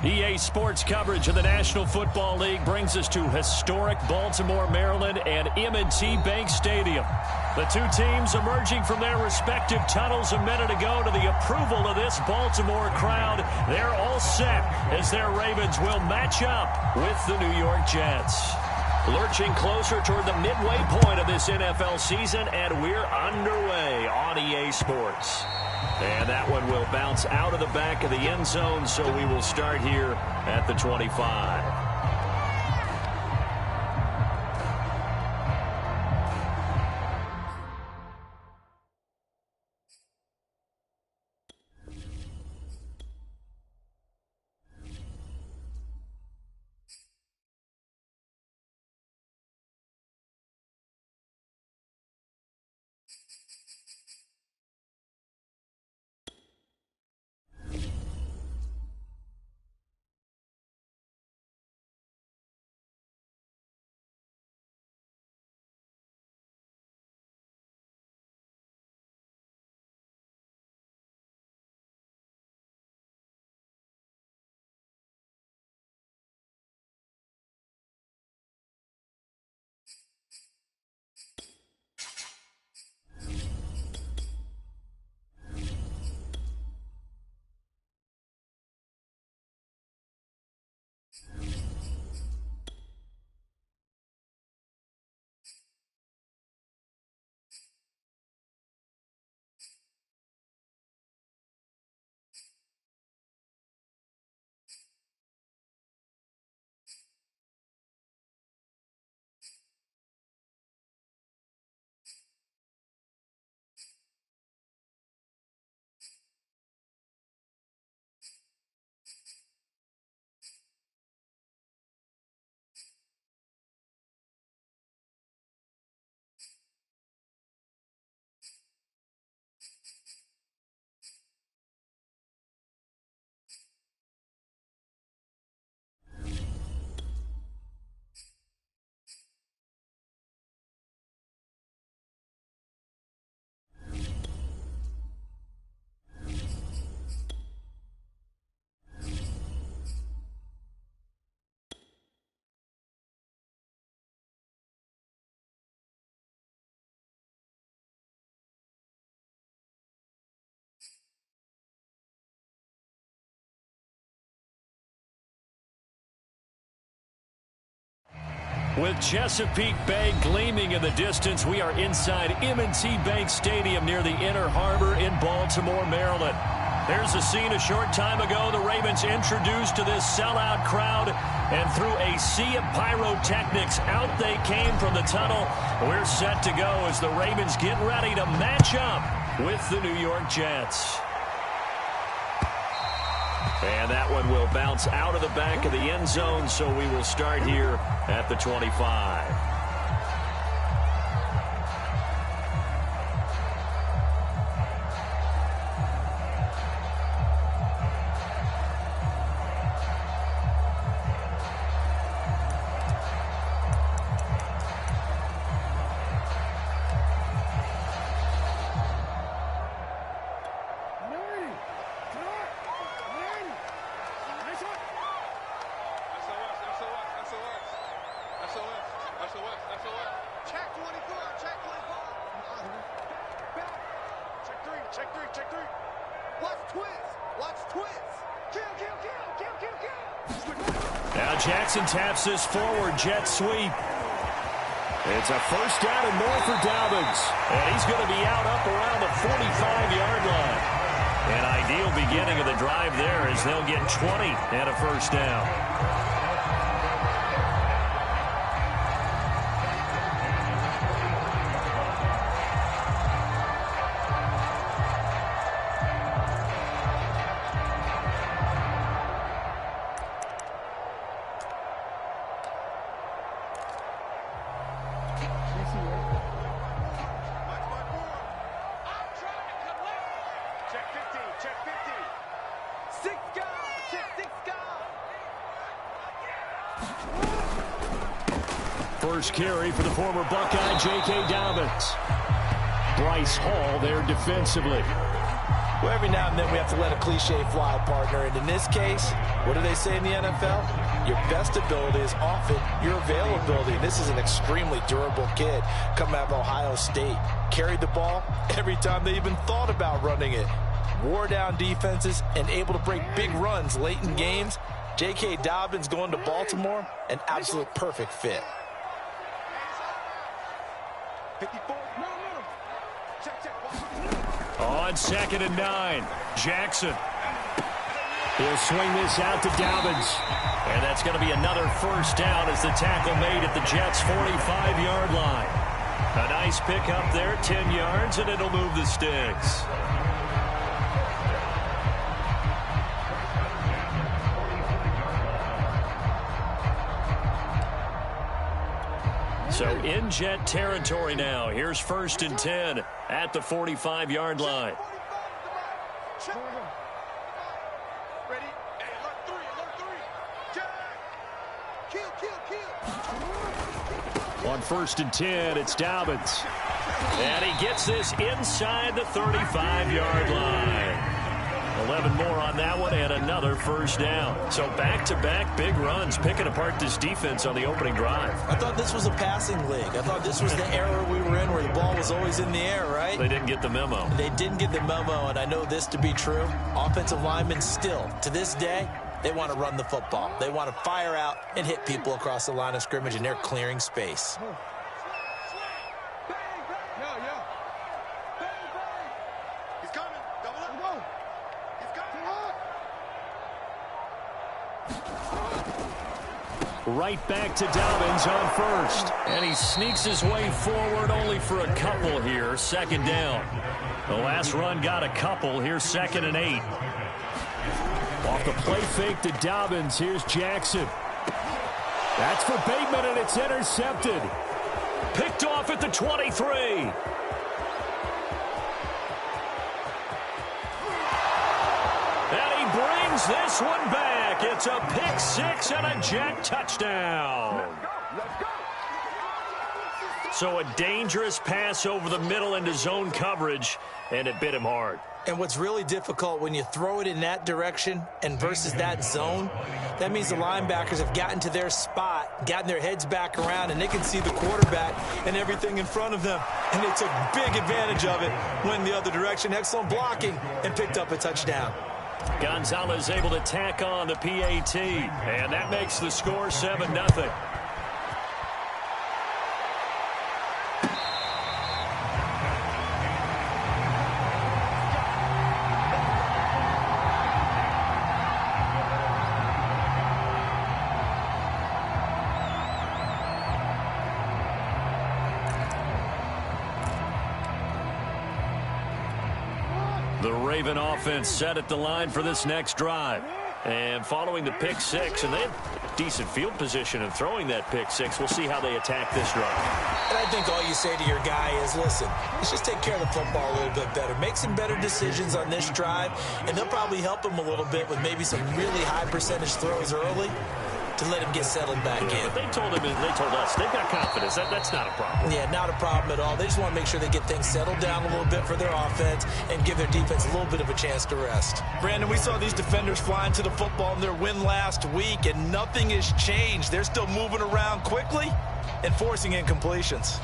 EA Sports coverage of the National Football League brings us to historic Baltimore, Maryland, and M&T Bank Stadium. The two teams emerging from their respective tunnels a minute ago to the approval of this Baltimore crowd. They're all set as their Ravens will match up with the New York Jets. Lurching closer toward the midway point of this NFL season, and we're underway on EA Sports. And that one will bounce out of the back of the end zone, so we will start here at the 25. With Chesapeake Bay gleaming in the distance, we are inside M&T Bank Stadium near the Inner Harbor in Baltimore, Maryland. There's a scene a short time ago the Ravens introduced to this sellout crowd, and through a sea of pyrotechnics, out they came from the tunnel. We're set to go as the Ravens get ready to match up with the New York Jets. And that one will bounce out of the back of the end zone, so we will start here at the 25. Now Jackson taps this forward jet sweep. It's a first down and more for Dobbins. And he's going to be out up around the 45-yard line. An ideal beginning of the drive there as they'll get 20 and a first down. First carry for the former Buckeye, J.K. Dobbins. Bryce Hall there defensively. Well, every now and then we have to let a cliche fly, partner. And in this case, what do they say in the NFL? Your best ability is often your availability. And this is an extremely durable kid coming out of Ohio State. Carried the ball every time they even thought about running it. Wore down defenses and able to break big runs late in games. J.K. Dobbins going to Baltimore, an absolute perfect fit. 54. On 2nd and 9, Jackson. He'll swing this out to Dobbins. And that's going to be another first down as the tackle made at the Jets' 45-yard line. A nice pick up there, 10 yards, and it'll move the sticks. So in Jet territory now. Here's 1st and 10 at the 45-yard line. Ready? Hey, alert 3. Jack. Kill. On 1st and 10, it's Dobbins. And he gets this inside the 35-yard line. 11 more on that one and another first down. So back-to-back big runs picking apart this defense on the opening drive. I thought this was a passing league. I thought this was the era we were in where the ball was always in the air, right? They didn't get the memo. They didn't get the memo, and I know this to be true. Offensive linemen still, to this day, they want to run the football. They want to fire out and hit people across the line of scrimmage, and they're clearing space. Right back to Dobbins on 1st. And he sneaks his way forward only for a couple here. 2nd down. The last run got a couple. Here's 2nd and 8. Off the play fake to Dobbins. Here's Jackson. That's for Bateman, and it's intercepted. Picked off at the 23. And he brings this one back. It's a pick 6 and a Jet touchdown. So a dangerous pass over the middle into zone coverage, and it bit him hard. And what's really difficult when you throw it in that direction and versus that zone, that means the linebackers have gotten to their spot, gotten their heads back around, and they can see the quarterback and everything in front of them. And they took big advantage of it, went the other direction. Excellent blocking, and picked up a touchdown. Gonzalez able to tack on the PAT, and that makes the score 7-0. The Raven offense set at the line for this next drive. And following the pick 6, and they have decent field position in throwing that pick 6. We'll see how they attack this drive. And I think all you say to your guy is, listen, let's just take care of the football a little bit better. Make some better decisions on this drive, and they'll probably help him a little bit with maybe some really high percentage throws early to let him get settled back in. But they told him, and they told us, they've got confidence. That's not a problem. Yeah, not a problem at all. They just want to make sure they get things settled down a little bit for their offense and give their defense a little bit of a chance to rest. Brandon, we saw these defenders flying to the football in their win last week, and nothing has changed. They're still moving around quickly and forcing incompletions.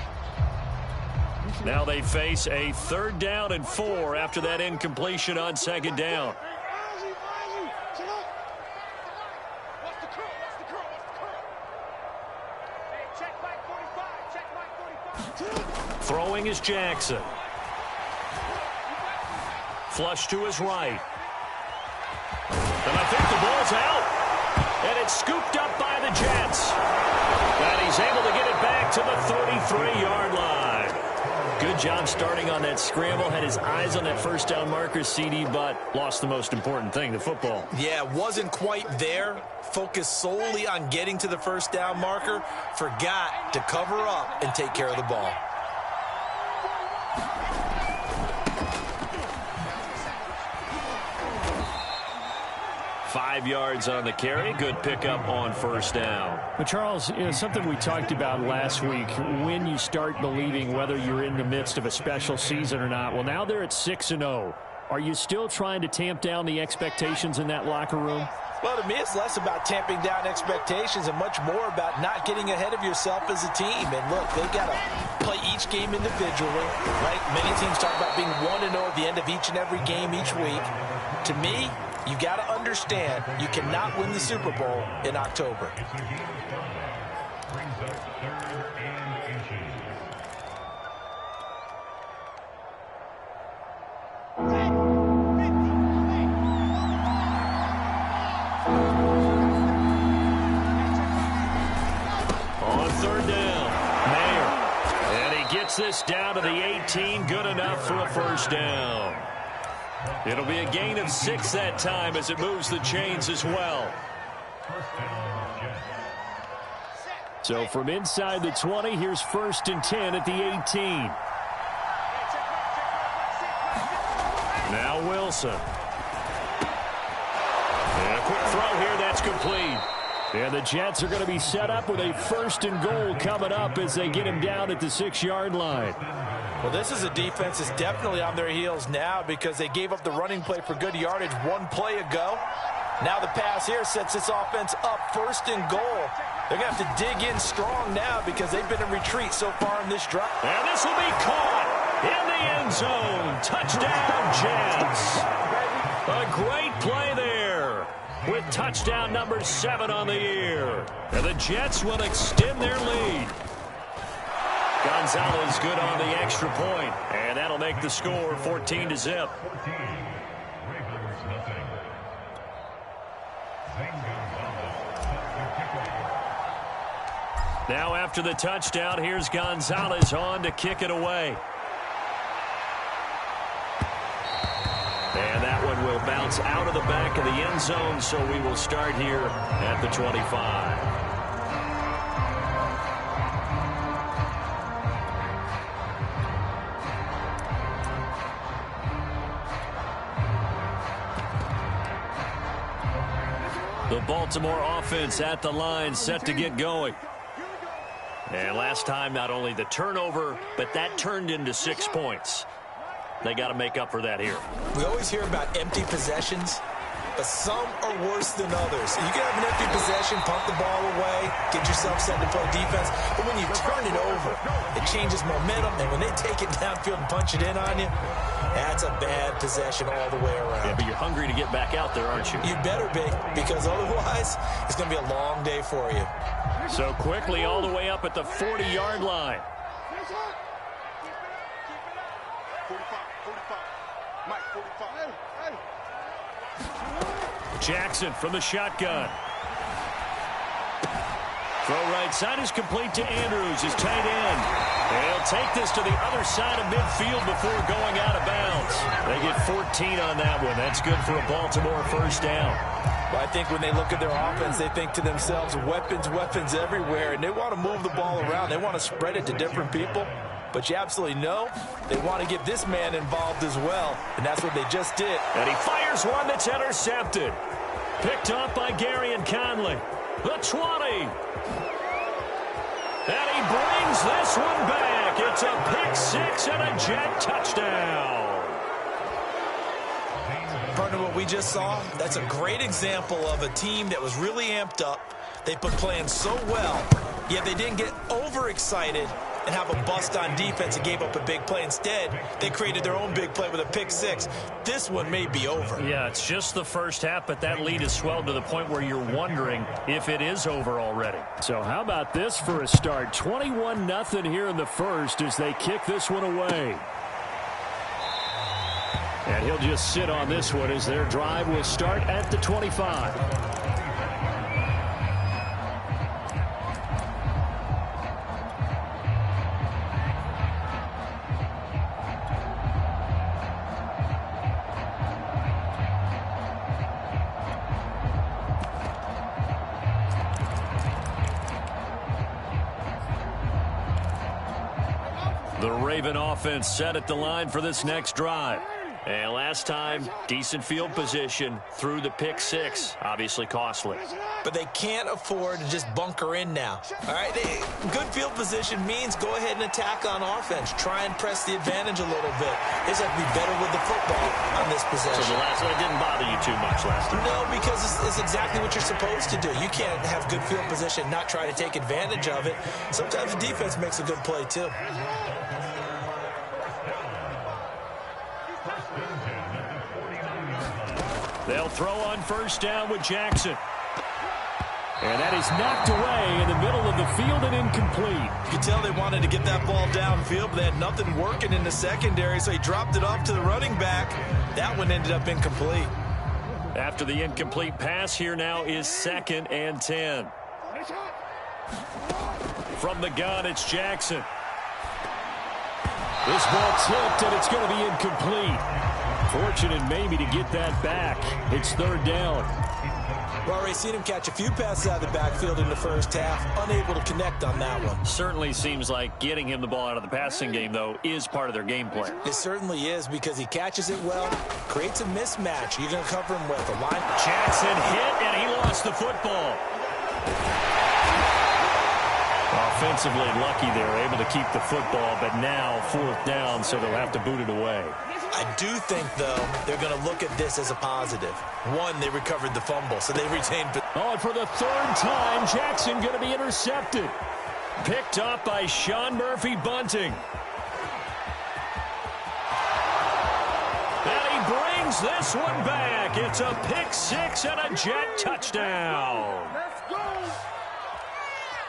Now they face a 3rd down and 4 after that incompletion on 2nd down. Throwing is Jackson. Flush to his right. And I think the ball's out. And it's scooped up by the Jets. And he's able to get it back to the 33-yard line. Good job starting on that scramble. Had his eyes on that first down marker, CD, but lost the most important thing, the football. Yeah, wasn't quite there. Focused solely on getting to the first down marker. Forgot to cover up and take care of the ball. Five yards on the carry. Good pickup on first down. But Charles, something we talked about last week, when you start believing whether you're in the midst of a special season or not. Well, now they're at 6-0. Are you still trying to tamp down the expectations in that locker room? Well, to me, it's less about tamping down expectations and much more about not getting ahead of yourself as a team. And look, they've got to play each game individually, right? Many teams talk about being 1-0 at the end of each and every game each week. To me, you got to understand you cannot win the Super Bowl in October. This down to the 18, good enough for a first down. It'll be a gain of 6 that time as it moves the chains as well. So from inside the 20, here's 1st and 10 at the 18. Now Wilson. And a quick throw here, that's complete. And the Jets are going to be set up with a 1st and goal coming up as they get him down at the 6-yard line. Well, this is a defense that's definitely on their heels now because they gave up the running play for good yardage one play ago. Now the pass here sets this offense up 1st and goal. They're going to have to dig in strong now because they've been in retreat so far in this drive. And this will be caught in the end zone. Touchdown, Jets. A great play there, with touchdown number 7 on the year. And the Jets will extend their lead. Gonzalez good on the extra point, and that'll make the score 14-0. Now after the touchdown, here's Gonzalez on to kick it away. And that one will bounce out of the back of the end zone, so we will start here at the 25. The Baltimore offense at the line, set to get going. And last time, not only the turnover, but that turned into 6 points. They got to make up for that here. We always hear about empty possessions, but some are worse than others. You can have an empty possession, pump the ball away, get yourself set to play defense, but when you turn it over, it changes momentum, and when they take it downfield and punch it in on you, that's a bad possession all the way around. Yeah, but you're hungry to get back out there, aren't you? You better be, because otherwise, it's going to be a long day for you. So quickly all the way up at the 40-yard line. 45. Mike, 45. Jackson from the shotgun. Throw right side is complete to Andrews, his tight end. And he'll take this to the other side of midfield before going out of bounds. They get 14 on that one. That's good for a Baltimore first down. Well, I think when they look at their offense, they think to themselves, weapons everywhere, and they want to move the ball around. They want to spread it to different people. But you absolutely know they want to get this man involved as well, and that's what they just did. And he fires one that's intercepted. Picked up by Gary and Conley. The 20. And he brings this one back. It's a pick-6 and a Jet touchdown. Partner, what we just saw, that's a great example of a team that was really amped up. They put playing so well, yet they didn't get overexcited and have a bust on defense and gave up a big play. Instead, they created their own big play with a pick-6. This one may be over. Yeah, it's just the first half, but that lead has swelled to the point where you're wondering if it is over already. So how about this for a start? 21-0 here in the first as they kick this one away. And he'll just sit on this one as their drive will start at the 25. The Raven offense set at the line for this next drive. And last time, decent field position through the pick six. Obviously costly. But they can't afford to just bunker in now. All right, good field position means go ahead and attack on offense. Try and press the advantage a little bit. They just have to be better with the football on this possession. So the last one didn't bother you too much last time? No, because it's exactly what you're supposed to do. You can't have good field position, not try to take advantage of it. Sometimes the defense makes a good play, too. They'll throw on first down with Jackson. And that is knocked away in the middle of the field and incomplete. You can tell they wanted to get that ball downfield, but they had nothing working in the secondary, so he dropped it off to the running back. That one ended up incomplete. After the incomplete pass, here now is 2nd and 10. From the gun, it's Jackson. This ball tipped, and it's going to be incomplete. Fortunate maybe to get that back. It's 3rd down. We've already seen him catch a few passes out of the backfield in the first half, unable to connect on that one. Certainly seems like getting him the ball out of the passing game, though, is part of their game plan. It certainly is, because he catches it well, creates a mismatch. You're going to cover him with a line. Jackson hit, and he lost the football. Offensively lucky they're able to keep the football, but now 4th down, so they'll have to boot it away. I do think, though, they're going to look at this as a positive. One, they recovered the fumble, so they retained. Oh, and for the 3rd time, Jackson going to be intercepted. Picked up by Sean Murphy-Bunting. And he brings this one back. It's a pick six and a Jet touchdown.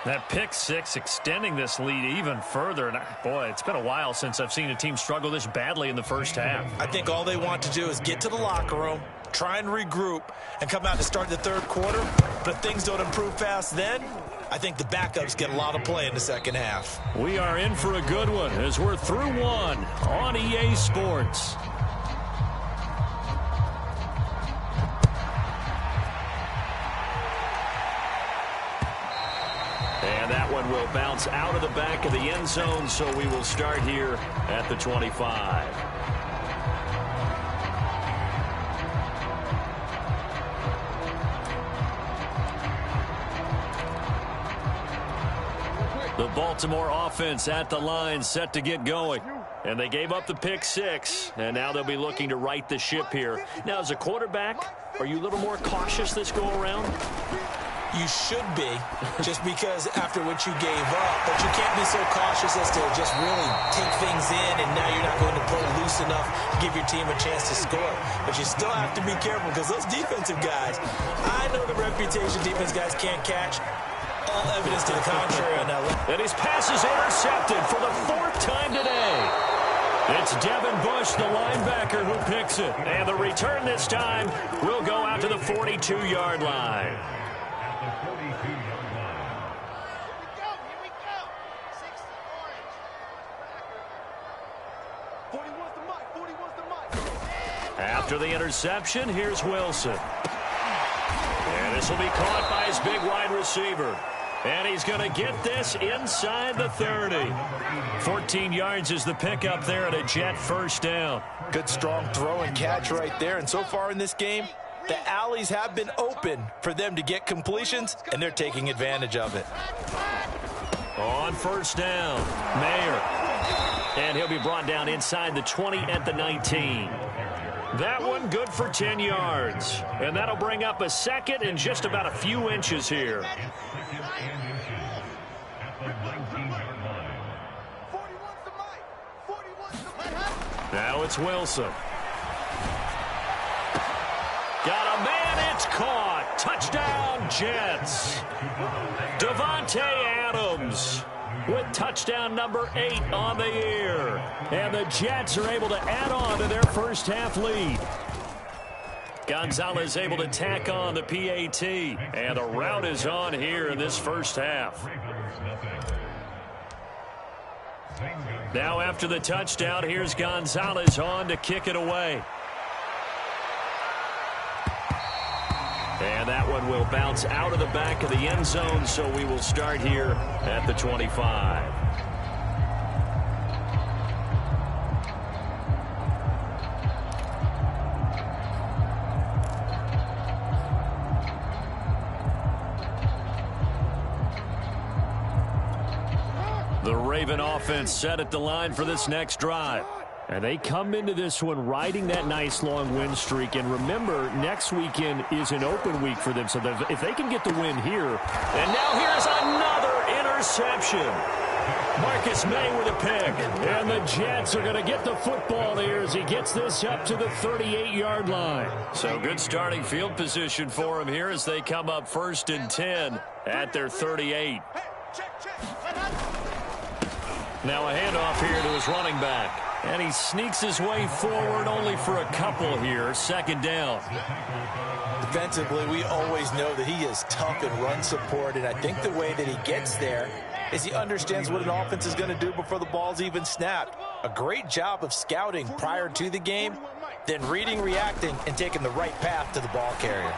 That pick six extending this lead even further. And boy, it's been a while since I've seen a team struggle this badly in the first half. I think all they want to do is get to the locker room, try and regroup, and come out to start the 3rd quarter. But if things don't improve fast then, I think the backups get a lot of play in the second half. We are in for a good one as we're through one on EA Sports. And that one will bounce out of the back of the end zone, so we will start here at the 25. The Baltimore offense at the line, set to get going. And they gave up the pick six, and now they'll be looking to right the ship here. Now, as a quarterback, are you a little more cautious this go-around? You should be, just because after what you gave up. But you can't be so cautious as to just really take things in, and now you're not going to play loose enough to give your team a chance to score. But you still have to be careful, because those defensive guys, I know the reputation defense guys can't catch. All evidence to the contrary on that. And his pass is intercepted for the 4th time today. It's Devin Bush, the linebacker, who picks it. And the return this time will go out to the 42-yard line. After the interception, here's Wilson. And this will be caught by his big wide receiver. And he's going to get this inside the 30. 14 yards is the pickup there at a Jet first down. Good strong throw and catch right there. And so far in this game, the alleys have been open for them to get completions, and they're taking advantage of it. On first down, Mayer. And he'll be brought down inside the 20 at the 19. That one good for 10 yards. And that'll bring up a 2nd and just about a few inches here. Now it's Wilson. Got a man, it's caught. Touchdown, Jets. Devontae Adams with touchdown number 8 on the year. And the Jets are able to add on to their first half lead. Gonzalez able to tack on the PAT. And the route is on here in this first half. Now after the touchdown, here's Gonzalez on to kick it away. And that one will bounce out of the back of the end zone, so we will start here at the 25. Raven offense set at the line for this next drive. And they come into this one riding that nice long win streak. And remember, next weekend is an open week for them. So if they can get the win here. And now here's another interception. Marcus May with a pick. And the Jets are going to get the football here as he gets this up to the 38-yard line. So good starting field position for him here as they come up 1st and 10 at their 38. Now a handoff here to his running back. And he sneaks his way forward only for a couple here. 2nd down. Defensively, we always know that he is tough in run support, and I think the way that he gets there is he understands what an offense is going to do before the ball's even snapped. A great job of scouting prior to the game, then reading, reacting, and taking the right path to the ball carrier.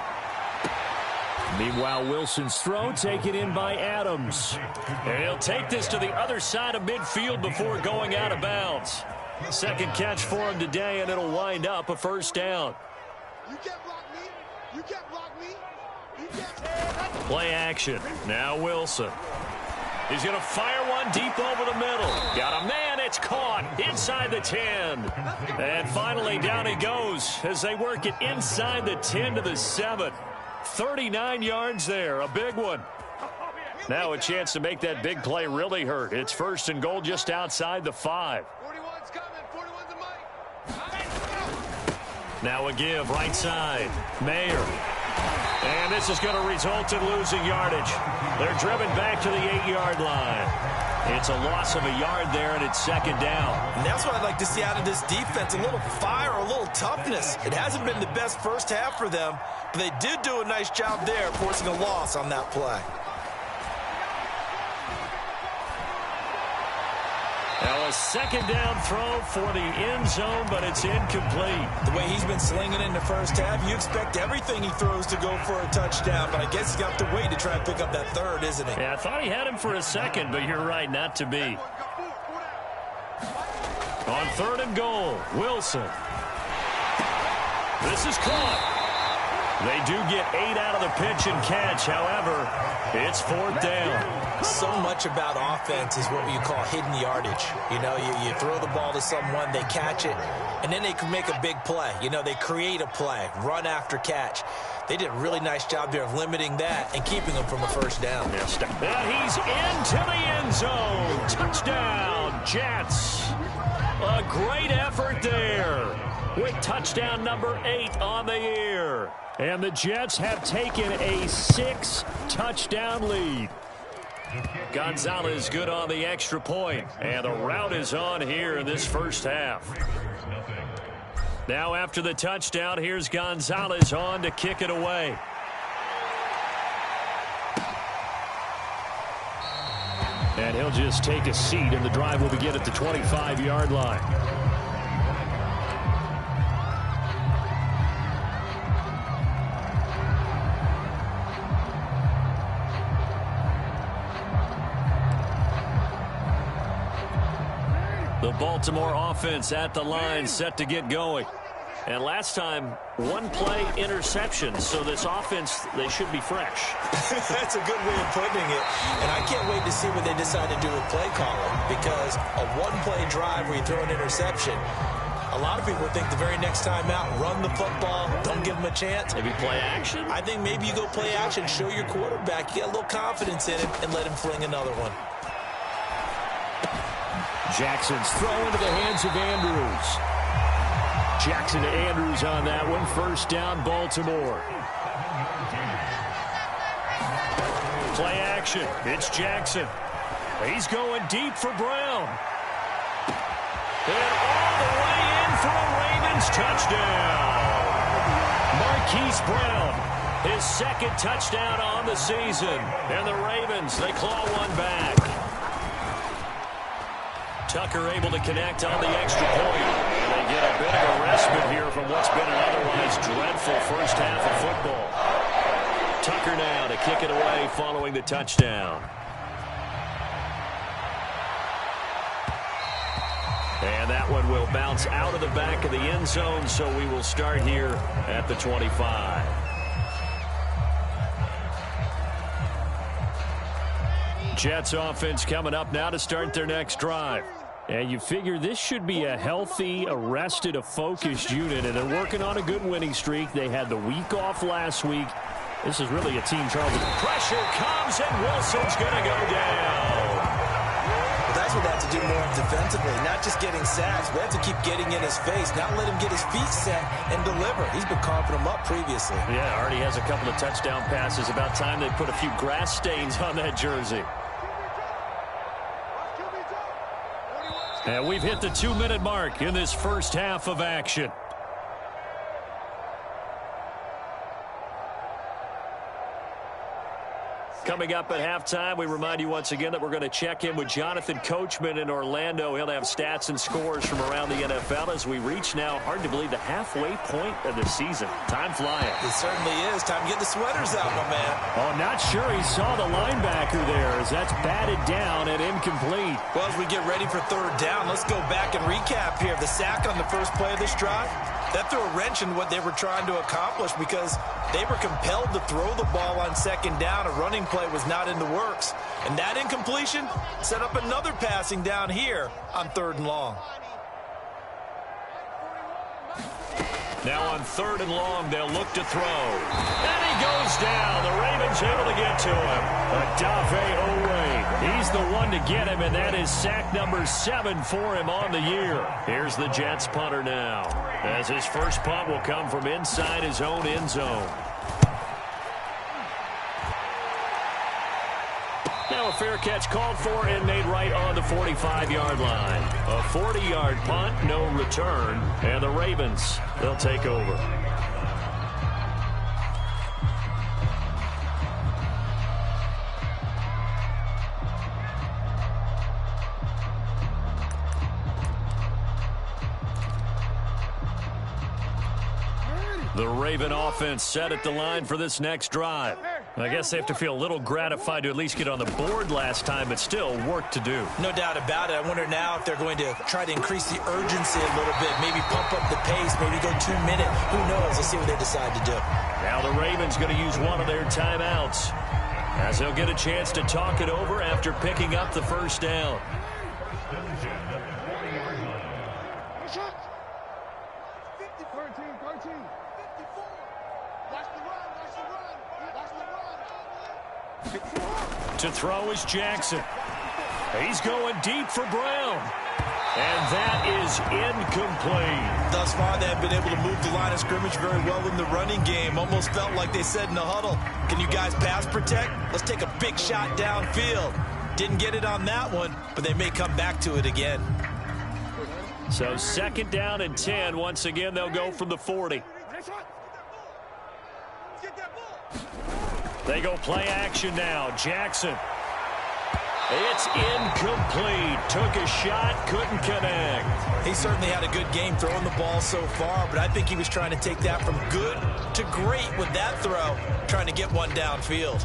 Meanwhile, Wilson's throw taken in by Adams. And he'll take this to the other side of midfield before going out of bounds. 2nd catch for him today, and it'll wind up a 1st down. You can't block me. You can't block me. You can't. Play action. Now Wilson. He's going to fire one deep over the middle. Got a man. It's caught inside the 10. And finally down he goes as they work it inside the 10 to the 7. 39 yards there. A big one. Now a chance to make that big play really hurt. It's 1st and goal just outside the 5. 41's coming. 41's a mic. Now a give right side. Mayer. And this is going to result in losing yardage. They're driven back to the 8-yard line. It's a loss of a yard there, and it's 2nd down. And that's what I'd like to see out of this defense, a little fire, a little toughness. It hasn't been the best first half for them, but they did do a nice job there, forcing a loss on that play. Now a 2nd down throw for the end zone, but it's incomplete. The way he's been slinging in the first half, you expect everything he throws to go for a touchdown, but I guess he's got to wait to try and pick up that 3rd, isn't he? Yeah, I thought he had him for a second, but you're right, not to be. On 3rd and goal, Wilson. This is caught. They do get 8 out of the pitch and catch. However, it's 4th down. So much about offense is what you call hidden yardage. You know, you throw the ball to someone, they catch it, and then they can make a big play. You know, they create a play, run after catch. They did a really nice job there of limiting that and keeping them from a 1st down. And he's into the end zone. Touchdown, Jets. A great effort there with touchdown number 8 on the year. And the Jets have taken a 6-touchdown lead. Gonzalez good on the extra point. And the route is on here in this first half. Now after the touchdown, here's Gonzalez on to kick it away. And he'll just take a seat, and the drive will begin at the 25-yard line. The Baltimore offense at the line set to get going. And last time, 1-play interception. So this offense, they should be fresh. That's a good way of putting it. And I can't wait to see what they decide to do with play calling, because a 1-play drive where you throw an interception, a lot of people think the very next time out, run the football, don't give them a chance. Maybe play action? I think maybe you go play action, show your quarterback, you get a little confidence in him, and let him fling another one. Jackson's throw into the hands of Andrews. Jackson to Andrews on that one. 1st down, Baltimore. Play action. It's Jackson. He's going deep for Brown. And all the way in for a Ravens touchdown. Marquise Brown, his 2nd touchdown on the season. And the Ravens, they claw one back. Tucker able to connect on the extra point. And they get a bit of a respite here from what's been an otherwise dreadful first half of football. Tucker now to kick it away following the touchdown. And that one will bounce out of the back of the end zone, so we will start here at the 25. Jets offense coming up now to start their next drive. And you figure this should be a healthy, a rested, a focused unit, and they're working on a good winning streak. They had the week off last week. This is really a team trouble. Pressure comes, and Wilson's going to go down. Well, that's what they have to do more defensively, not just getting sacks. We have to keep getting in his face, not let him get his feet set and deliver. He's been carving them up previously. Yeah, already has a couple of touchdown passes. About time they put a few grass stains on that jersey. And we've hit the 2-minute mark in this first half of action. Coming up at halftime, we remind you once again that we're going to check in with Jonathan Coachman in Orlando. He'll have stats and scores from around the NFL as we reach now, hard to believe, the halfway point of the season. Time flying. It certainly is. Time to get the sweaters out, my man. Oh, not sure he saw the linebacker there as that's batted down and incomplete. Well, as we get ready for third down, let's go back and recap here. The sack on the first play of this drive, that threw a wrench in what they were trying to accomplish because they were compelled to throw the ball on second down. A running play was not in the works. And that incompletion set up another passing down here on third and long. Now on third and long, they'll look to throw. And he goes down. The Ravens able to get to him. Adave Owe. He's the one to get him, and that is sack number 7 for him on the year. Here's the Jets punter now, as his first punt will come from inside his own end zone. Now a fair catch called for and made right on the 45-yard line. A 40-yard punt, no return, and the Ravens, they'll take over. The Raven offense set at the line for this next drive. I guess they have to feel a little gratified to at least get on the board last time, but still work to do. No doubt about it. I wonder now if they're going to try to increase the urgency a little bit, maybe pump up the pace, maybe go 2 minute. Who knows? Let's see what they decide to do. Now the Ravens going to use one of their timeouts, as they'll get a chance to talk it over after picking up the first down. To throw is Jackson. He's going deep for Brown. And that is incomplete. Thus far, they have been able to move the line of scrimmage very well in the running game. Almost felt like they said in the huddle, can you guys pass protect? Let's take a big shot downfield. Didn't get it on that one, but they may come back to it again. So second down and 10. Once again, they'll go from the 40. They go play action now. Jackson. It's incomplete. Took a shot, couldn't connect. He certainly had a good game throwing the ball so far, but I think he was trying to take that from good to great with that throw, trying to get one downfield.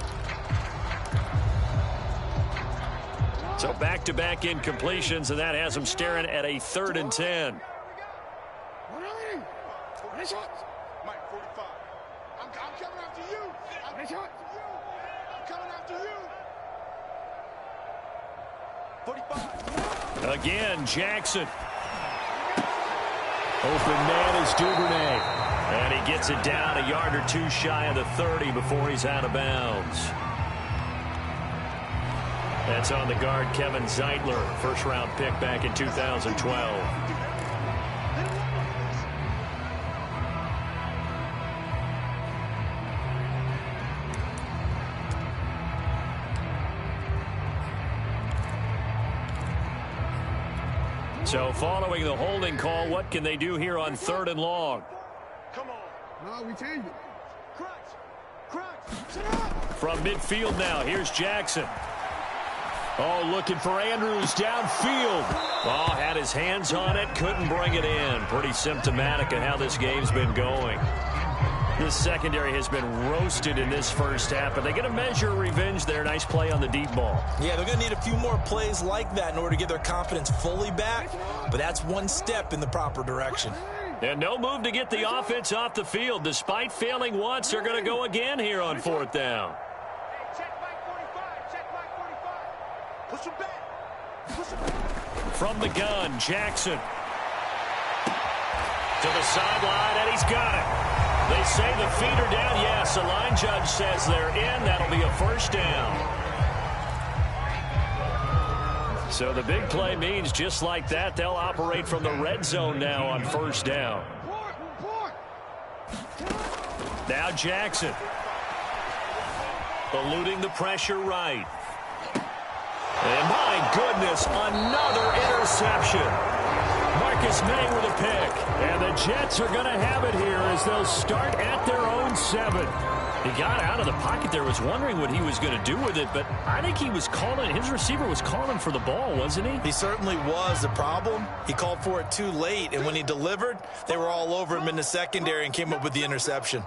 So back-to-back incompletions, and that has him staring at a 3rd and 10. Mike, 45. I'm coming after you. I'm coming after you. 45. Again, Jackson. Open man is Duvernay. And he gets it down a yard or two shy of the 30 before he's out of bounds. That's on the guard, Kevin Zeitler, first-round pick back in 2012. So following the holding call, what can they do here on 3rd and long? Come on. No, we change it. Crunch. Sit up. From midfield now, here's Jackson. Oh, looking for Andrews downfield. Oh, had his hands on it, couldn't bring it in. Pretty symptomatic of how this game's been going. This secondary has been roasted in this first half, but they get a measure of revenge there. Nice play on the deep ball. Yeah, they're going to need a few more plays like that in order to get their confidence fully back, but that's one step in the proper direction. And no move to get the offense off the field. Despite failing once, they're going to go again here on 4th down. Check Mike 45. Check Mike 45. Push him back. Push him back. From the gun, Jackson. To the sideline, and he's got it. They say the feet are down. Yes, the line judge says they're in. That'll be a first down. So the big play means just like that, they'll operate from the red zone now on first down. Now Jackson. Eluding the pressure right. And my goodness, another interception. Marcus May with a pick. And the Jets are going to have it here as they'll start at their own 7. He got out of the pocket there, was wondering what he was going to do with it, but I think he was calling, his receiver was calling for the ball, wasn't he? He certainly was. The problem, he called for it too late, and when he delivered, they were all over him in the secondary and came up with the interception.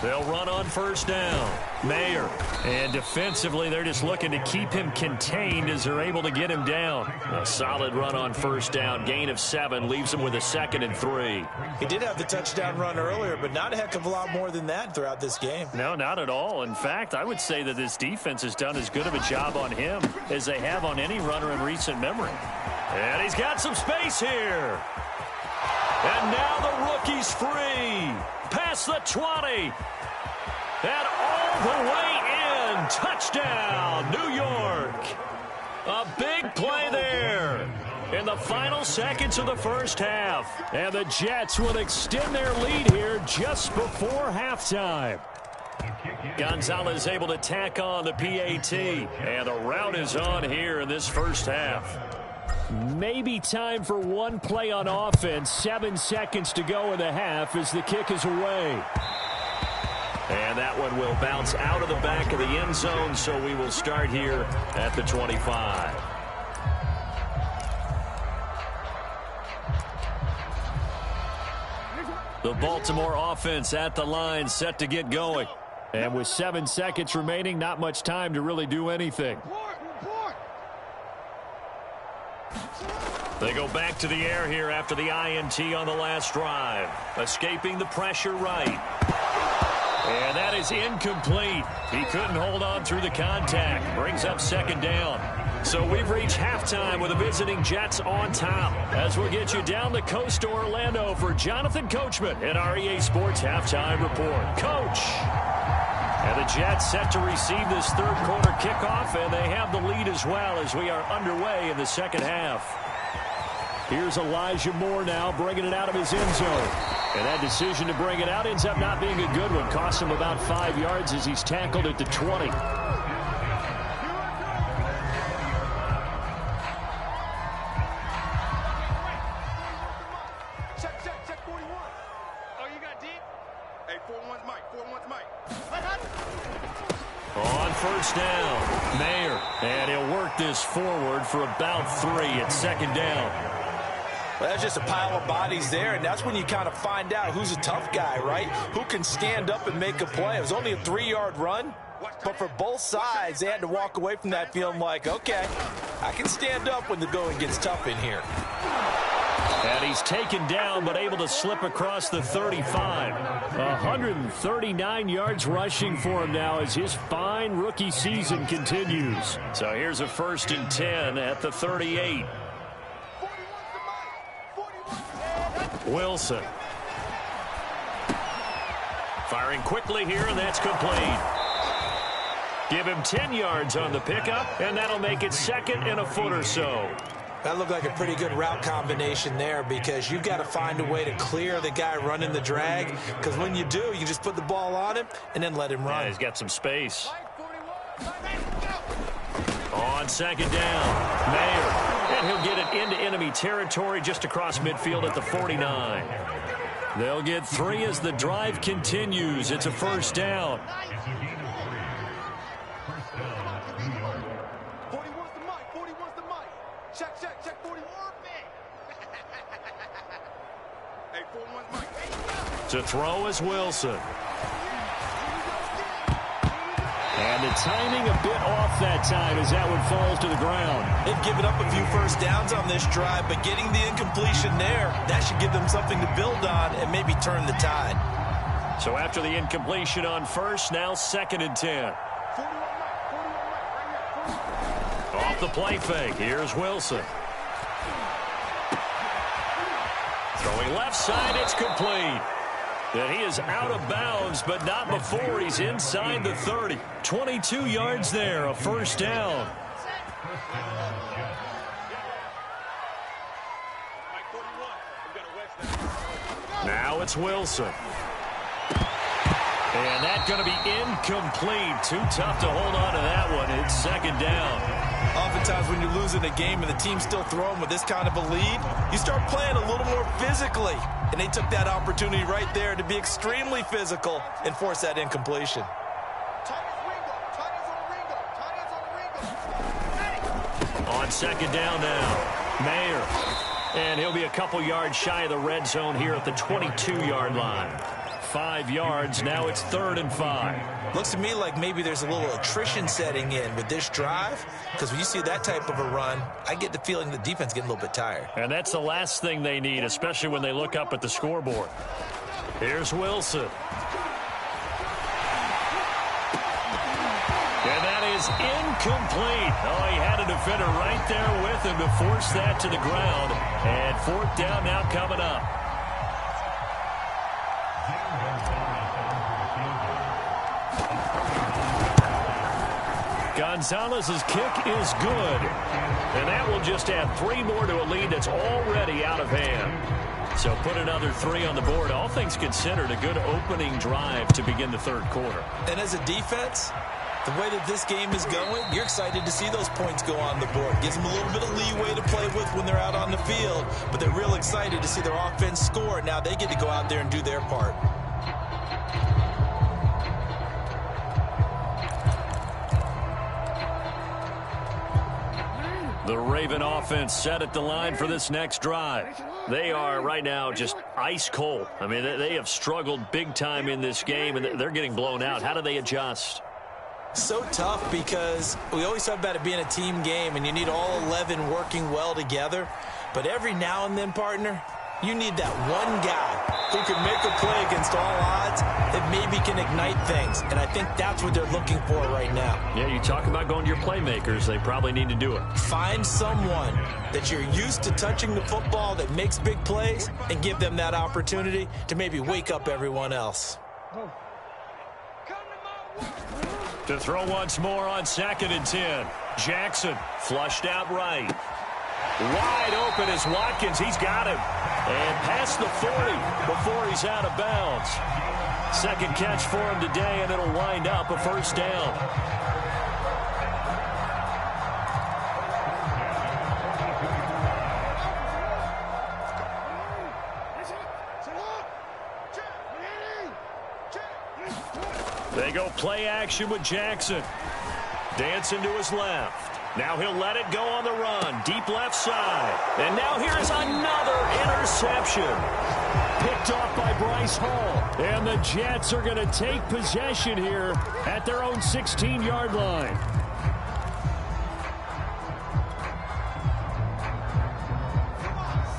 They'll run on first down. Mayer. And defensively, they're just looking to keep him contained as they're able to get him down. A solid run on first down. Gain of 7 leaves him with a 2nd and 3. He did have the touchdown run earlier, but not a heck of a lot more than that throughout this game. No, not at all. In fact, I would say that this defense has done as good of a job on him as they have on any runner in recent memory. And he's got some space here. And now the rookie's free. Past the 20. And all the way in. Touchdown, New York. A big play there in the final seconds of the first half. And the Jets will extend their lead here just before halftime. Gonzalez able to tack on the PAT. And the route is on here in this first half. Maybe time for one play on offense. 7 seconds to go in the half as the kick is away. And that one will bounce out of the back of the end zone, so we will start here at the 25. The Baltimore offense at the line, set to get going. And with 7 seconds remaining, not much time to really do anything. They go back to the air here after the INT on the last drive. Escaping the pressure right. And that is incomplete. He couldn't hold on through the contact. Brings up 2nd down. So we've reached halftime with the visiting Jets on top. As we'll get you down the coast to Orlando for Jonathan Coachman at our EA Sports Halftime Report. Coach! And the Jets set to receive this third quarter kickoff, and they have the lead as well as we are underway in the second half. Here's Elijah Moore now bringing it out of his end zone. And that decision to bring it out ends up not being a good one. Cost him about 5 yards as he's tackled at the 20. Check 41. Oh, you got deep? Hey, 4-1's Mike. 4-1's Mike. On first down, Mayer. And he'll work this forward for about 3 at 2nd down. Well, that's just a pile of bodies there, and that's when you kind of find out who's a tough guy, right? Who can stand up and make a play. It was only a 3-yard run, but for both sides, they had to walk away from that feeling like, okay, I can stand up when the going gets tough in here. And he's taken down, but able to slip across the 35. 139 yards rushing for him now as his fine rookie season continues. So here's a 1st and 10 at the 38. Wilson. Firing quickly here, and that's complete. Give him 10 yards on the pickup, and that'll make it 2nd and a foot or so. That looked like a pretty good route combination there because you've got to find a way to clear the guy running the drag, because when you do, you just put the ball on him and then let him run. Yeah, he's got some space. On 2nd down, Mayer. And he'll get it into enemy territory just across midfield at the 49. They'll get 3 as the drive continues. It's a 1st down. 41's the Mike. 41's the Mike. Check 41. Hey, 4-1's Mike. To throw is Wilson. And the timing a bit off that time as that one falls to the ground. They've given up a few first downs on this drive, but getting the incompletion there, that should give them something to build on and maybe turn the tide. So after the incompletion on first, now 2nd and 10. 41 Mike. 41 Mike. Right here. with the play fake. Here's Wilson. Throwing left side, it's complete. And he is out of bounds, but not before he's inside the 30. 22 yards there, a first down. Now it's Wilson. And that's going to be incomplete. Too tough to hold on to that one. It's second down. Oftentimes when you're losing a game and the team's still throwing with this kind of a lead, you start playing a little more physically. And they took that opportunity right there to be extremely physical and force that incompletion. On second down now, Mayer. And he'll be a couple yards shy of the red zone here at the 22-yard line. 5 yards, now it's 3rd and 5. Looks to me like maybe there's a little attrition setting in with this drive, because when you see that type of a run, I get the feeling the defense getting a little bit tired. And that's the last thing they need, especially when they look up at the scoreboard. Here's Wilson. And that is incomplete. Oh, he had a defender right there with him to force that to the ground. And 4th down now coming up. Gonzalez's kick is good. And that will just add 3 more to a lead that's already out of hand. So put another 3 on the board. All things considered, a good opening drive to begin the 3rd quarter. And as a defense, the way that this game is going, you're excited to see those points go on the board. Gives them a little bit of leeway to play with when they're out on the field. But they're real excited to see their offense score. Now they get to go out there and do their part. The Raven offense set at the line for this next drive. They are right now just ice cold. I mean, they have struggled big time in this game, and they're getting blown out. How do they adjust? So tough, because we always talk about it being a team game, and you need all 11 working well together. But every now and then, partner, you need that one guy who can make a play against all odds that maybe can ignite things. And I think that's what they're looking for right now. Yeah, you talk about going to your playmakers. They probably need to do it. Find someone that you're used to touching the football that makes big plays and give them that opportunity to maybe wake up everyone else. To throw once more on 2nd and 10. Jackson flushed out right. Wide open is Watkins. He's got him. And past the 40 before he's out of bounds. Second catch for him today, and it'll wind up a first down. They go play action with Jackson. Dancing to his left. Now he'll let it go on the run. Deep left side. And now here's another interception. Picked off by Bryce Hall. And the Jets are going to take possession here at their own 16-yard line.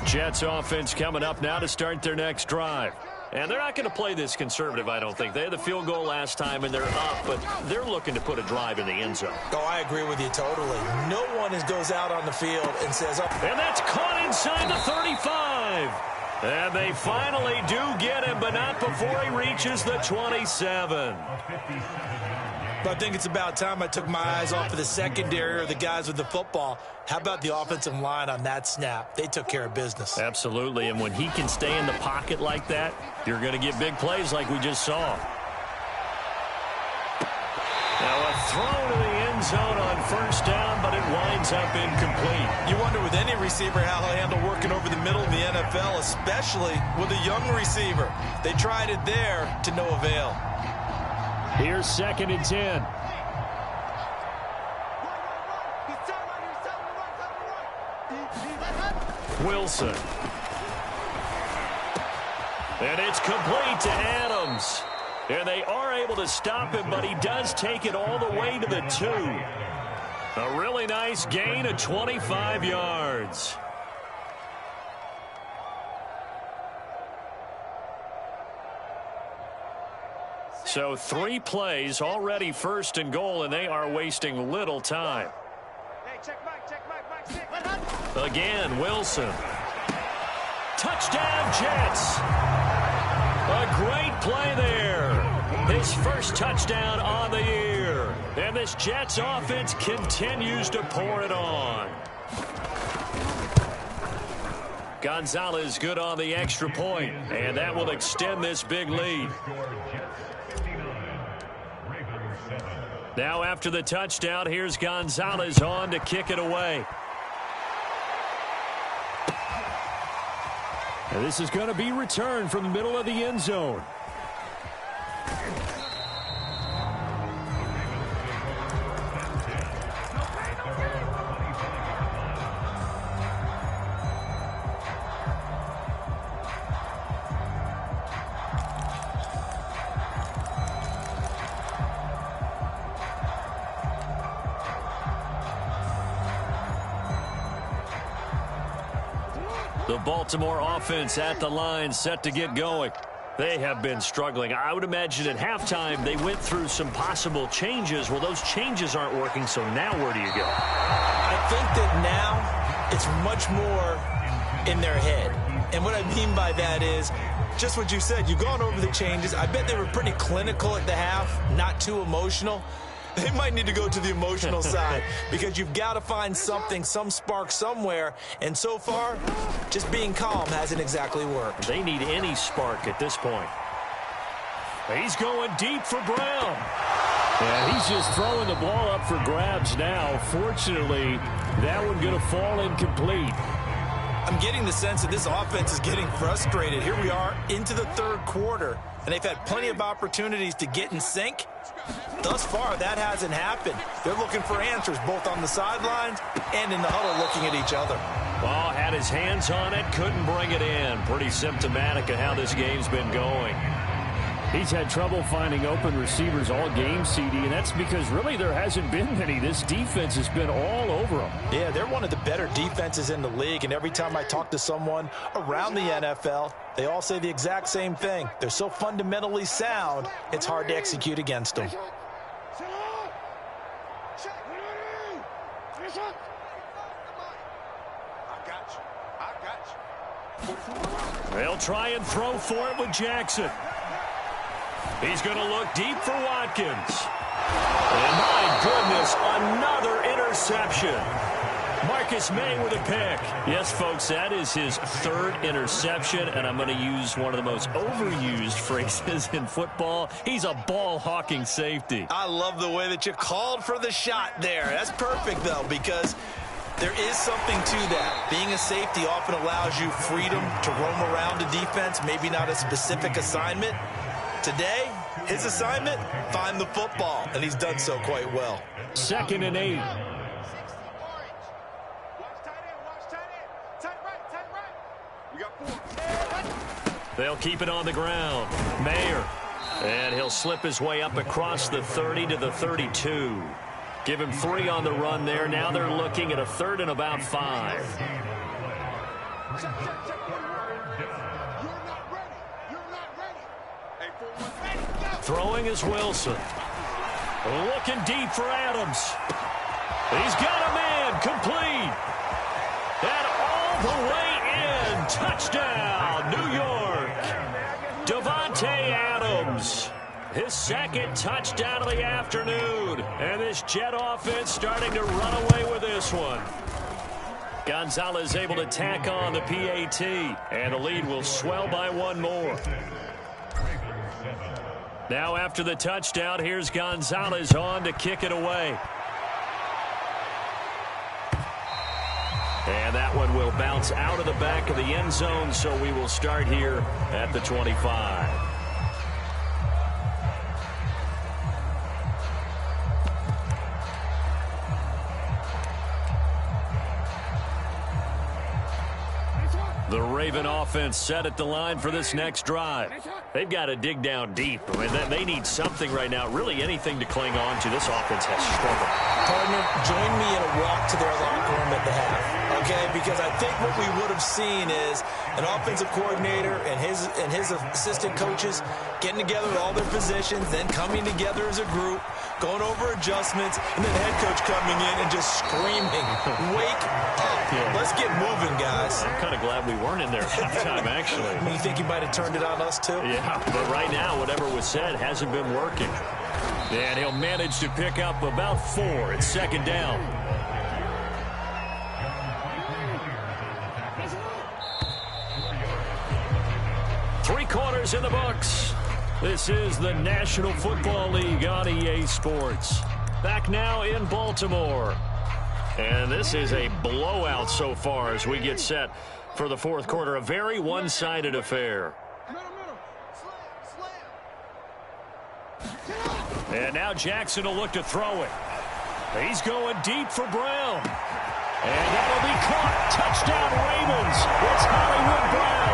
Jets offense coming up now to start their next drive. And they're not going to play this conservative, I don't think. They had the field goal last time, and they're up, but they're looking to put a drive in the end zone. Oh, I agree with you totally. No one goes out on the field and says, oh. And that's caught inside the 35. And they finally do get him, but not before he reaches the 27. But I think it's about time I took my eyes off of the secondary or the guys with the football. How about the offensive line on that snap? They took care of business. Absolutely, and when he can stay in the pocket like that, you're going to get big plays like we just saw. Now a throw to the end zone on first down, but it winds up incomplete. You wonder with any receiver how he'll handle working over the middle in the NFL, especially with a young receiver. They tried it there to no avail. Here's 2nd and 10. Wilson. And it's complete to Adams. And they are able to stop him, but he does take it all the way to the 2. A really nice gain of 25 yards. So 3 plays, already 1st and goal, and they are wasting little time. Hey, check back. Again, Wilson. Touchdown, Jets. A great play there. His first touchdown on the year. And this Jets offense continues to pour it on. Gonzalez good on the extra point, and that will extend this big lead. Now after the touchdown, here's Gonzalez on to kick it away. And this is going to be returned from the middle of the end zone. The Baltimore offense at the line, set to get going. They have been struggling. I would imagine at halftime they went through some possible changes. Well, those changes aren't working, so now where do you go? I think that now it's much more in their head. And what I mean by that is just what you said. You've gone over the changes. I bet they were pretty clinical at the half, not too emotional. They might need to go to the emotional side because you've got to find something, some spark somewhere. And so far, just being calm hasn't exactly worked. They need any spark at this point. He's going deep for Brown. Yeah, he's just throwing the ball up for grabs now. Fortunately, that one going to fall incomplete. I'm getting the sense that this offense is getting frustrated. Here we are into the third quarter, and they've had plenty of opportunities to get in sync. Thus far, that hasn't happened. They're looking for answers both on the sidelines and in the huddle looking at each other. Ball had his hands on it, couldn't bring it in. Pretty symptomatic of how this game's been going. He's had trouble finding open receivers all game, CD, and that's because really there hasn't been many. This defense has been all over them. Yeah, they're one of the better defenses in the league, and every time I talk to someone around the NFL, they all say the exact same thing. They're so fundamentally sound, it's hard to execute against them. They'll try and throw for it with Jackson. He's going to look deep for Watkins. And my goodness, another interception. Marcus May with a pick. Yes, folks, that is his third interception, and I'm going to use one of the most overused phrases in football. He's a ball-hawking safety. I love the way that you called for the shot there. That's perfect, though, because there is something to that. Being a safety often allows you freedom to roam around a defense, maybe not a specific assignment. Today, his assignment, find the football, and he's done so quite well. 2nd and 8. They'll keep it on the ground. Mayer. And he'll slip his way up across the 30 to the 32. Give him 3 on the run there. Now they're looking at a 3rd and about 5. Throwing is Wilson. Looking deep for Adams. He's got a man complete. And all the way in. Touchdown, New York. Davante Adams. His 2nd touchdown of the afternoon. And this Jet offense starting to run away with this one. Gonzalez able to tack on the PAT. And the lead will swell by 1 more. Now after the touchdown, here's Gonzalez on to kick it away. And that one will bounce out of the back of the end zone, so we will start here at the 25. The Raven offense set at the line for this next drive. They've got to dig down deep. I mean, they need something right now, really anything to cling on to. This offense has struggled. Partner, join me in a walk to their locker room at the half, okay? Because I think what we would have seen is an offensive coordinator and his assistant coaches getting together at all their positions, then coming together as a group, going over adjustments, and then the head coach coming in and just screaming, wake up. Yeah. Let's get moving, guys. I'm kind of glad we weren't in there at halftime, actually. I mean, you think he might have turned it on us, too? Yeah, but right now, whatever was said hasn't been working. And he'll manage to pick up about 4 at second down. Three quarters in the books. This is the National Football League on EA Sports. Back now in Baltimore. And this is a blowout so far as we get set for the fourth quarter. A very one-sided affair. And now Jackson will look to throw it. He's going deep for Brown. And that'll be caught. Touchdown Ravens. It's Hollywood Brown.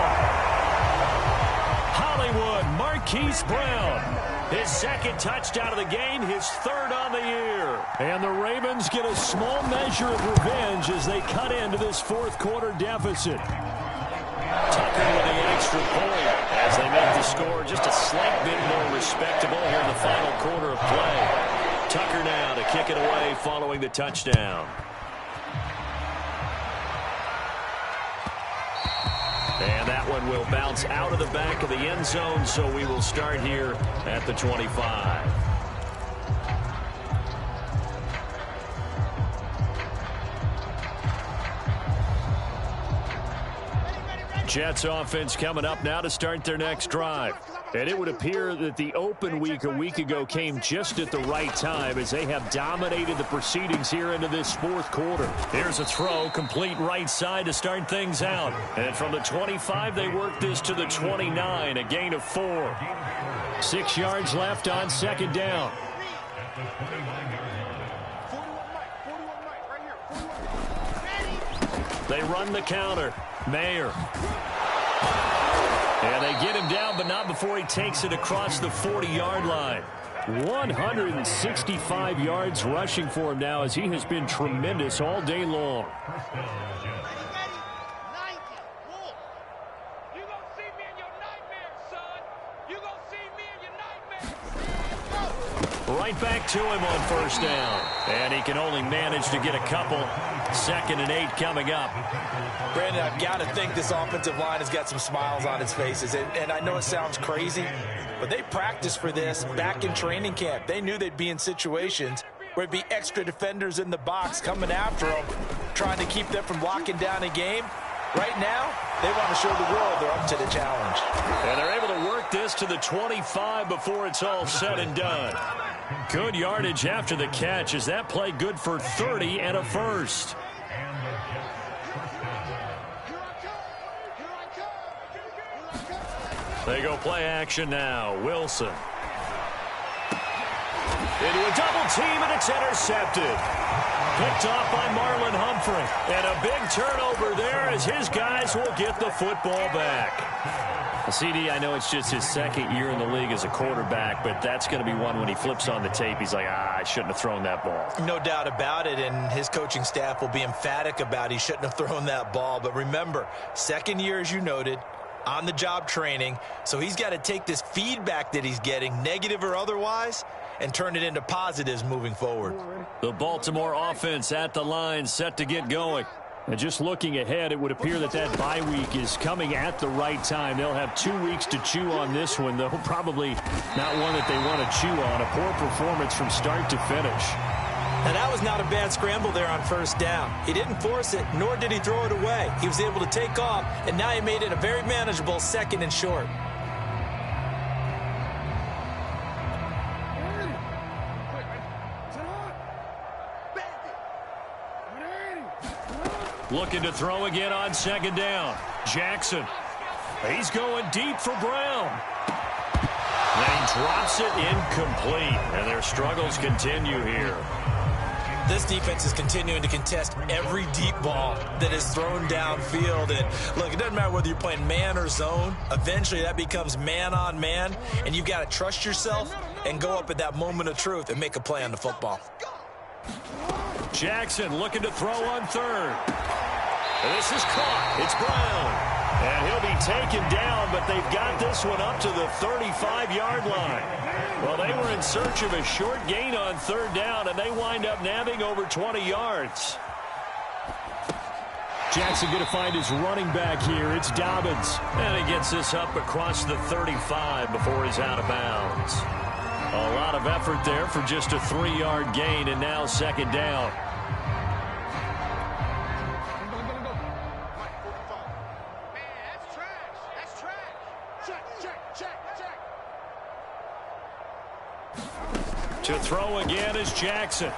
Hollywood, Marquise Brown. His second touchdown of the game, his third on the year. And the Ravens get a small measure of revenge as they cut into this fourth quarter deficit. Tucker with the extra point as they make the score just a slight bit more respectable here in the final quarter of play. Tucker now to kick it away following the touchdown. And that one will bounce out of the back of the end zone, so we will start here at the 25. Jets offense coming up now to start their next drive. And it would appear that the open week a week ago came just at the right time as they have dominated the proceedings here into this fourth quarter. Here's a throw, complete right side to start things out. And from the 25, they work this to the 29, a gain of 4. 6 yards left on second down. They run the counter. Mayer. And they get him down, but not before he takes it across the 40-yard line. 165 yards rushing for him now as he has been tremendous all day long. Right back to him on first down. And he can only manage to get a couple. 2nd and 8 coming up. Brandon, I've got to think this offensive line has got some smiles on its faces. And I know it sounds crazy, but they practiced for this back in training camp. They knew they'd be in situations where it'd be extra defenders in the box coming after them, trying to keep them from locking down a game. Right now, they want to show the world they're up to the challenge. And they're able to work this to the 25 before it's all said and done. Good yardage after the catch. Is that play good for 30 and a first? They go play action now. Wilson. Into a double team, and it's intercepted. Picked off by Marlon Humphrey. And a big turnover there as his guys will get the football back. CD, I know it's just his second year in the league as a quarterback, but that's going to be one when he flips on the tape. He's like, I shouldn't have thrown that ball. No doubt about it, and his coaching staff will be emphatic about he shouldn't have thrown that ball. But remember, second year, as you noted, on-the-job training, so he's got to take this feedback that he's getting, negative or otherwise, and turn it into positives moving forward. The Baltimore offense at the line, set to get going. And just looking ahead, it would appear that bye week is coming at the right time. They'll have 2 weeks to chew on this one, though probably not one that they want to chew on. A poor performance from start to finish. And that was not a bad scramble there on first down. He didn't force it, nor did he throw it away. He was able to take off, and now he made it a very manageable 2nd and short. Looking to throw again on second down. Jackson. He's going deep for Brown. Then he drops it incomplete. And their struggles continue here. This defense is continuing to contest every deep ball that is thrown downfield. And look, it doesn't matter whether you're playing man or zone. Eventually that becomes man on man. And you've got to trust yourself and go up at that moment of truth and make a play on the football. Jackson looking to throw on third. And this is caught. It's Brown. And he'll be taken down, but they've got this one up to the 35-yard line. Well, they were in search of a short gain on third down, and they wind up nabbing over 20 yards. Jackson going to find his running back here. It's Dobbins. And he gets this up across the 35 before he's out of bounds. A lot of effort there for just a 3-yard gain, and now second down. To throw again is Jackson.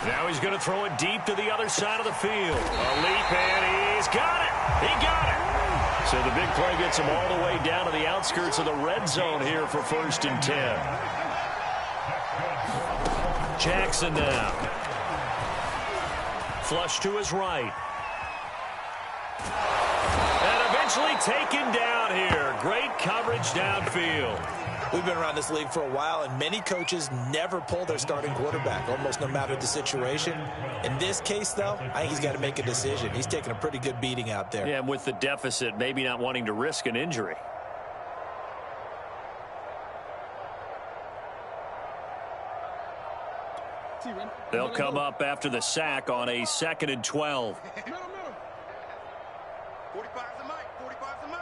Now he's going to throw it deep to the other side of the field. A leap, and he's got it. He got it. So the big play gets him all the way down to the outskirts of the red zone here for 1st and 10. Jackson now. Flush to his right. And eventually taken down here. Great coverage downfield. We've been around this league for a while, and many coaches never pull their starting quarterback, almost no matter the situation. In this case, though, I think he's got to make a decision. He's taking a pretty good beating out there. Yeah, and with the deficit, maybe not wanting to risk an injury. They'll come up after the sack on a 2nd and 12. 45's the mic. 45's the mic.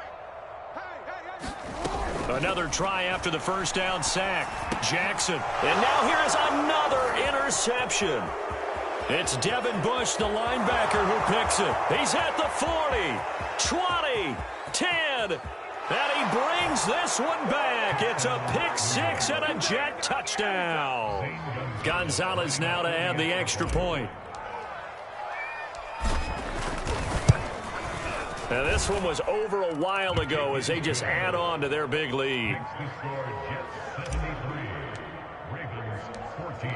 Hey. Another try after the first down sack. Jackson. And now here is another interception. It's Devin Bush, the linebacker, who picks it. He's at the 40, 20, 10, and he brings this one back. It's a pick six and a Jet touchdown. Gonzalez now to add the extra point. Now this one was over a while ago as they just add on to their big lead.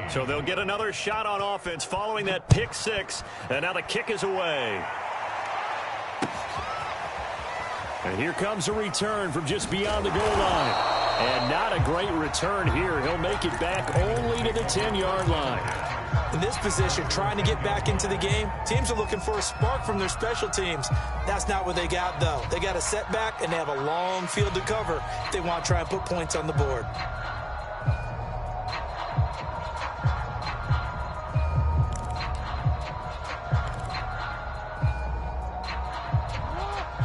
So they'll get another shot on offense following that pick six, and now the kick is away. And here comes a return from just beyond the goal line. And not a great return here. He'll make it back only to the 10-yard line. In this position, trying to get back into the game, teams are looking for a spark from their special teams. That's not what they got, though. They got a setback, and they have a long field to cover if they want to try and put points on the board.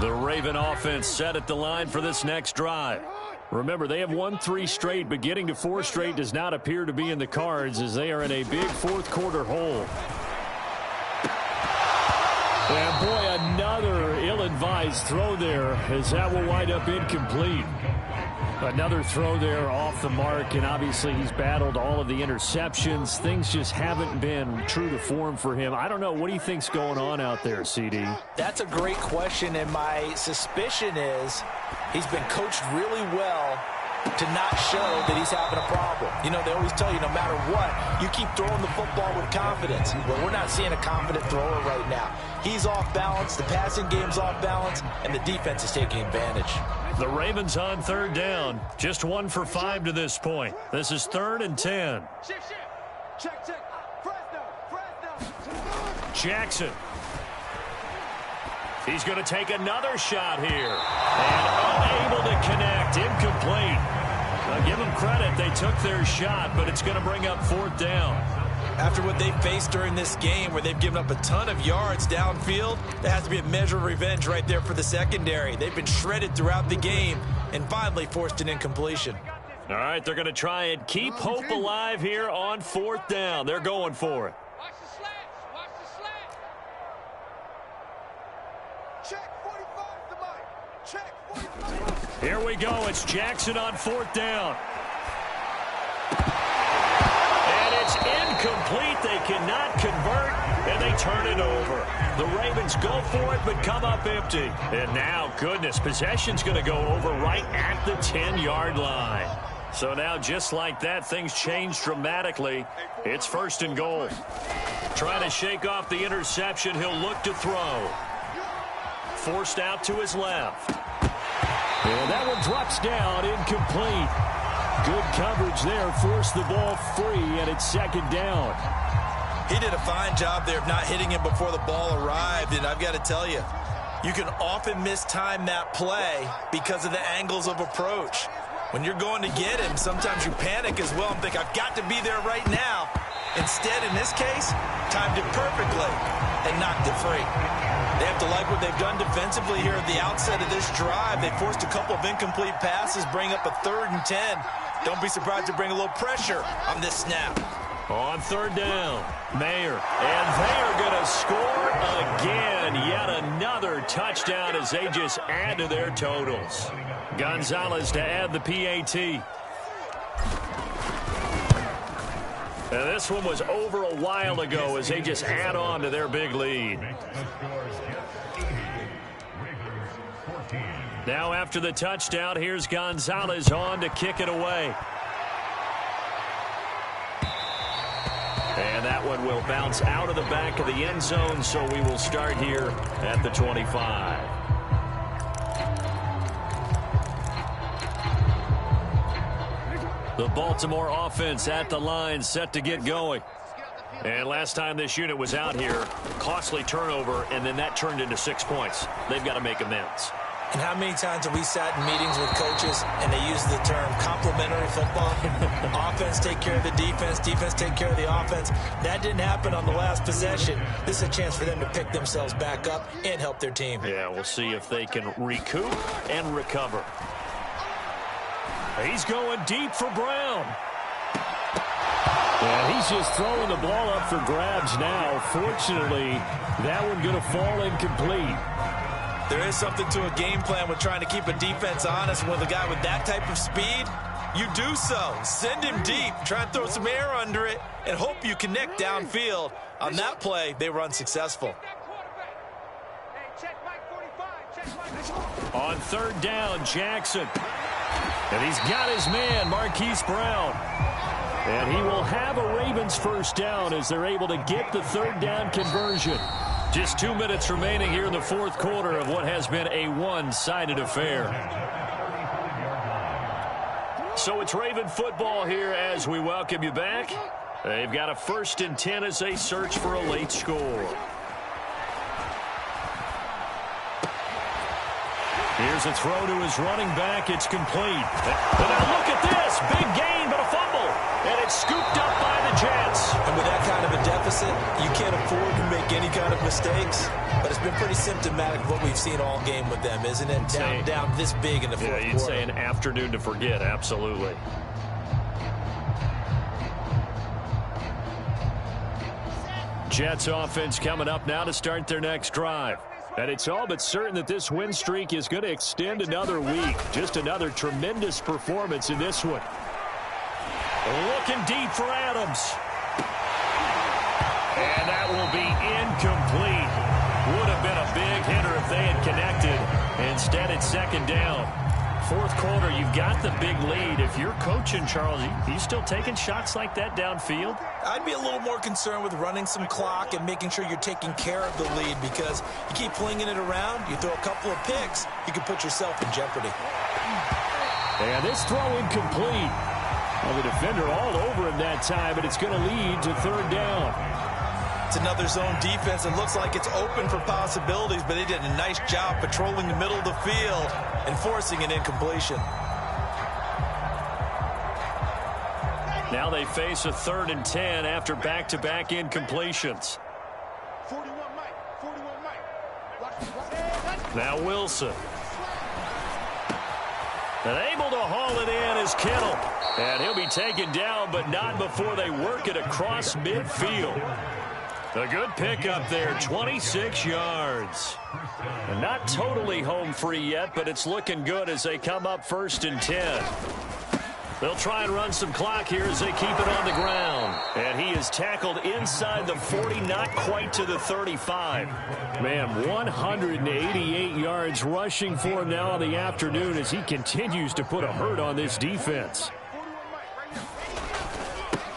The Raven offense set at the line for this next drive. Remember, they have won 3 straight, but getting to 4 straight does not appear to be in the cards as they are in a big fourth-quarter hole. And, boy, another ill-advised throw there as that will wind up incomplete. Another throw there off the mark, and obviously he's battled all of the interceptions. Things just haven't been true to form for him. I don't know. What do you think's going on out there, CD? That's a great question, and my suspicion is he's been coached really well to not show that he's having a problem. You know, they always tell you no matter what, you keep throwing the football with confidence. Well, we're not seeing a confident thrower right now. He's off balance, the passing game's off balance, and the defense is taking advantage. The Ravens on third down. Just 1 for 5 to this point. This is 3rd and 10. Shift. Check. Fresno. Jackson. He's going to take another shot here. And unable to connect. Incomplete. I'll give them credit. They took their shot, but it's going to bring up 4th down. After what they faced during this game where they've given up a ton of yards downfield, there has to be a measure of revenge right there for the secondary. They've been shredded throughout the game and finally forced an incompletion. All right, they're going to try and keep hope alive here on 4th down. They're going for it. Watch the slats. Check 45's the mic. Check 45. Here we go. It's Jackson on 4th down. Incomplete. They cannot convert, and they turn it over. The Ravens go for it, but come up empty. And now, goodness, possession's going to go over right at the 10-yard line. So now, just like that, things change dramatically. It's 1st and goal. Trying to shake off the interception. He'll look to throw. Forced out to his left. And that one drops down, incomplete. Good coverage there, forced the ball free, and it's 2nd down. He did a fine job there of not hitting him before the ball arrived, and I've got to tell you, you can often mistime that play because of the angles of approach. When you're going to get him, sometimes you panic as well and think, I've got to be there right now. Instead, in this case, timed it perfectly and knocked it free. They have to like what they've done defensively here at the outset of this drive. They forced a couple of incomplete passes, bring up a 3rd and 10. Don't be surprised to bring a little pressure on this snap. On 3rd down, Mayer. And they are going to score again. Yet another touchdown as they just add to their totals. Gonzalez to add the PAT. And this one was over a while ago as they just add on to their big lead. Now after the touchdown, here's Gonzalez on to kick it away. And that one will bounce out of the back of the end zone, so we will start here at the 25. The Baltimore offense at the line, set to get going. And last time this unit was out here, costly turnover, and then that turned into 6 points. They've got to make amends. And how many times have we sat in meetings with coaches and they use the term complementary football? Offense take care of the defense, defense take care of the offense. That didn't happen on the last possession. This is a chance for them to pick themselves back up and help their team. Yeah, we'll see if they can recoup and recover. He's going deep for Brown. Yeah, he's just throwing the ball up for grabs now. Fortunately, that one going to fall incomplete. There is something to a game plan with trying to keep a defense honest. With a guy with that type of speed, you do so. Send him deep, try and throw some air under it, and hope you connect downfield. On that play, they were unsuccessful. On 3rd down, Jackson. And he's got his man, Marquise Brown. And he will have a Ravens 1st down as they're able to get the 3rd down conversion. Just 2 minutes remaining here in the 4th quarter of what has been a one-sided affair. So it's Raven football here as we welcome you back. They've got a 1st and 10 as they search for a late score. Here's a throw to his running back. It's complete. And now look at this. Big gain, but a fumble. And it's scooped up by the Jets. And with that kind of a deficit, you can't afford to make any kind of mistakes. But it's been pretty symptomatic of what we've seen all game with them, isn't it? Down this big in the 4th quarter. Yeah, you'd say an afternoon to forget. Absolutely. Jets offense coming up now to start their next drive. And it's all but certain that this win streak is going to extend another week. Just another tremendous performance in this one. Looking deep for Adams. And that will be incomplete. Would have been a big hitter if they had connected. Instead, it's 2nd down. 4th quarter, you've got the big lead. If you're coaching, Charles, you still taking shots like that downfield? I'd be a little more concerned with running some clock and making sure you're taking care of the lead, because you keep flinging it around, you throw a couple of picks, you can put yourself in jeopardy. And this throw incomplete. Well, the defender all over him that time, but it's going to lead to 3rd down. It's another zone defense. It looks like it's open for possibilities, but they did a nice job patrolling the middle of the field and forcing an incompletion. Now they face a 3rd and 10 after back-to-back incompletions. 41 Mike. Now Wilson. And able to haul it in is Kittle. And he'll be taken down, but not before they work it across midfield. A good pickup there, 26 yards. And not totally home free yet, but it's looking good as they come up 1st and 10. They'll try and run some clock here as they keep it on the ground. And he is tackled inside the 40, not quite to the 35. Man, 188 yards rushing for him now in the afternoon as he continues to put a hurt on this defense.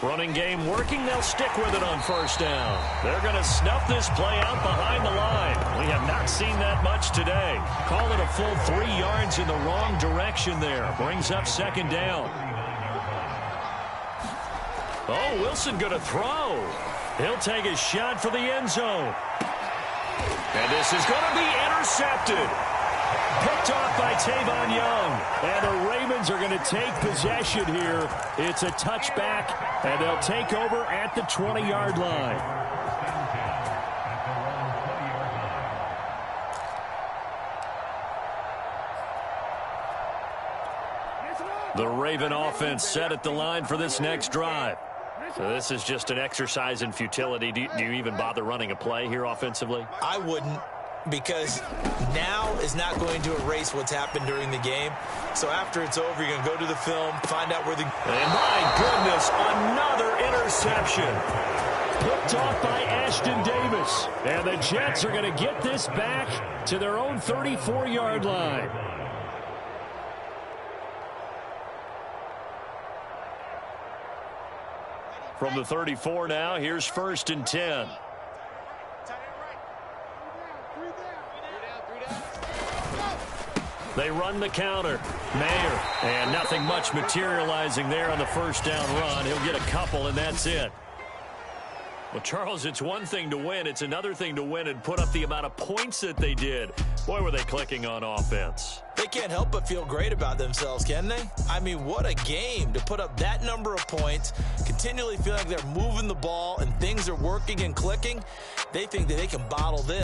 Running game working. They'll stick with it on 1st down. They're going to snuff this play out behind the line. We have not seen that much today. Call it a full 3 yards in the wrong direction there. Brings up 2nd down. Oh, Wilson going to throw. He'll take a shot for the end zone. And this is going to be intercepted. Picked off by Tavon Young. And the Ravens are going to take possession here. It's a touchback, and they'll take over at the 20-yard line. The Raven offense set at the line for this next drive. So this is just an exercise in futility. Do you even bother running a play here offensively? I wouldn't, because now is not going to erase what's happened during the game. So after it's over, you're going to go to the film, find out where the... And my goodness, another interception. Picked off by Ashton Davis. And the Jets are going to get this back to their own 34-yard line. From the 34 now, here's 1st and 10. They run the counter. Mayer. And nothing much materializing there on the first down run. He'll get a couple, and that's it. Well, Charles, it's one thing to win. It's another thing to win and put up the amount of points that they did. Boy, were they clicking on offense. They can't help but feel great about themselves, can they? I mean, what a game to put up that number of points, continually feeling like they're moving the ball and things are working and clicking. They think that they can bottle this.